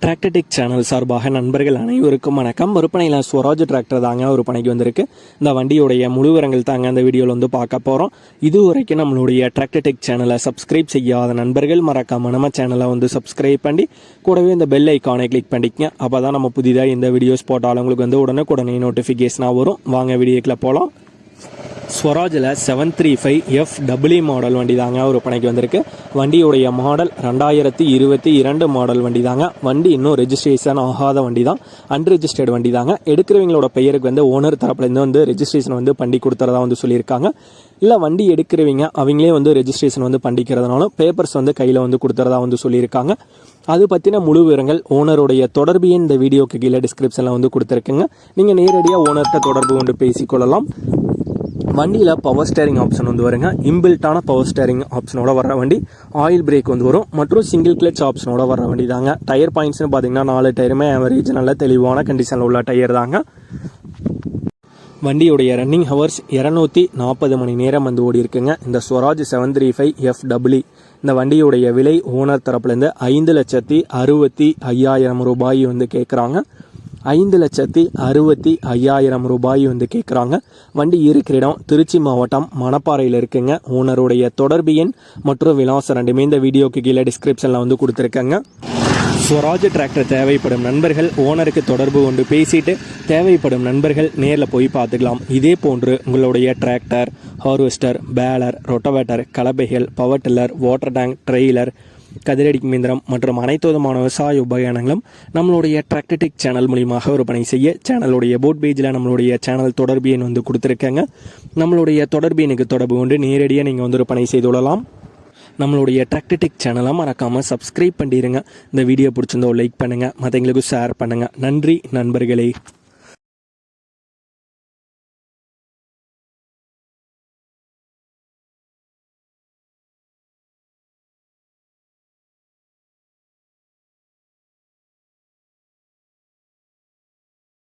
Tractor Tech channel சார்பாக நண்பர்கள் அனைவருக்கும் வணக்கம். விற்பனையில் ஸ்வராஜ் டிராக்டர் தாங்க விற்பனைக்கு வந்திருக்கு. இந்த வண்டியுடைய முழு விவரங்கள் தாங்க அந்த வீடியோவில் வந்து பார்க்க போகிறோம். இதுவரைக்கும் நம்மளுடைய டிராக்டர்டெக் சேனலை சப்ஸ்கிரைப் செய்யாத நண்பர்கள் மறக்காம நம்ம சேனலை வந்து சப்ஸ்கிரைப் பண்ணி கூடவே இந்த பெல் ஐக்கானை கிளிக் பண்ணிக்கங்க. அப்போ தான் நம்ம புதிதாக இந்த வீடியோஸ் போட்டாலும் உங்களுக்கு வந்து உடனே நோட்டிஃபிகேஷனாக வரும். வாங்க வீடியோக்குள்ள போகலாம். ஸ்வராஜில் 735F மாடல் வண்டி தாங்க விற்பனைக்கு வந்திருக்கு. வண்டியுடைய மாடல் 2022 மாடல் வண்டி தாங்க. வண்டி இன்னும் ரெஜிஸ்ட்ரேஷன் ஆகாத வண்டி தான், அன்ரெஜிஸ்டர்டு வண்டி தாங்க. எடுக்கிறவங்களோட பெயருக்கு வந்து ஓனர் தரப்புலேருந்து வந்து ரெஜிஸ்ட்ரேஷன் வந்து பண்ணி கொடுத்துறதா வந்து சொல்லியிருக்காங்க. இல்லை வண்டி எடுக்கிறவங்க அவங்களே வந்து ரெஜிஸ்ட்ரேஷன் வந்து பண்ணிக்கிறதுனாலும் பேப்பர்ஸ் வந்து கையில் வந்து கொடுத்துறதா வந்து சொல்லியிருக்காங்க. அது பற்றின முழு விவரங்கள் ஓனருடைய தொடர்பு இந்த வீடியோக்கு கீழே டிஸ்கிரிப்ஷனில் வந்து கொடுத்துருக்குங்க. நீங்கள் நேரடியாக ஓனர்கிட்ட தொடர்பு கொண்டு பேசிக்கொள்ளலாம். வண்டியில் பவர் ஸ்டேரிங் ஆப்ஷன் வந்து வருங்க. இன்பில்ட்டான பவர் ஸ்டேரிங் ஆப்ஷனோட வர வண்டி. ஆயில் பிரேக் வந்து வரும் மற்றும் சிங்கிள் கிளச் ஆப்ஷனோட வர வண்டி தாங்க. டயர் பாயிண்ட்ஸ்னு பார்த்தீங்கன்னா 4 டயருமே ஆவரேஜ் நல்ல தெளிவான கண்டிஷனில் உள்ள டயர் தாங்க. வண்டியுடைய ரன்னிங் ஹவர்ஸ் 240 மணி நேரம் வந்து ஓடி இருக்குங்க. இந்த ஸ்வராஜ் 735F இந்த வண்டியுடைய விலை ஓனர் தரப்புலேருந்து 5,65,000 ரூபாய் வந்து கேட்குறாங்க. 5,65,000 ரூபாய் வந்து கேட்குறாங்க. வண்டி இருக்கிற இடம் திருச்சி மாவட்டம் மணப்பாறையில் இருக்குங்க. ஓனருடைய தொடர்பு எண் மற்றும் விலாசம் ரெண்டுமே இந்த வீடியோக்கு கீழே டிஸ்கிரிப்ஷனில் வந்து கொடுத்துருக்கேங்க. ஸ்வராஜ் டிராக்டர் தேவைப்படும் நண்பர்கள் ஓனருக்கு தொடர்பு கொண்டு பேசிட்டு தேவைப்படும் நண்பர்கள் நேரில் போய் பார்த்துக்கலாம். இதே போன்று உங்களுடைய டிராக்டர், ஹார்வெஸ்டர், பேலர், ரொட்டவேட்டர், கலப்பைகள், power tiller, water tank, trailer, கதிரடிக்கும் இயந்திரம் மற்றும் அனைத்து விதமான விவசாய உபகரணங்களும் நம்மளுடைய டிராக்டர்டெக் சேனல் மூலியமாக விற்பனை செய்ய சேனலுடைய போட் பேஜில் நம்மளுடைய சேனல் தொடர்பு எண் வந்து கொடுத்துருக்கேங்க. நம்மளுடைய தொடர்பு எண்ணுக்கு தொடர்பு கொண்டு நேரடியாக நீங்கள் வந்து விற்பனை செய்து கொள்ளலாம். நம்மளுடைய டிராக்டர்டெக் சேனலை மறக்காமல் சப்ஸ்கிரைப் பண்ணிடுங்க. இந்த வீடியோ பிடிச்சிருந்தோ லைக் பண்ணுங்கள், மற்றவங்களுக்கு ஷேர் பண்ணுங்கள். நன்றி நண்பர்களே.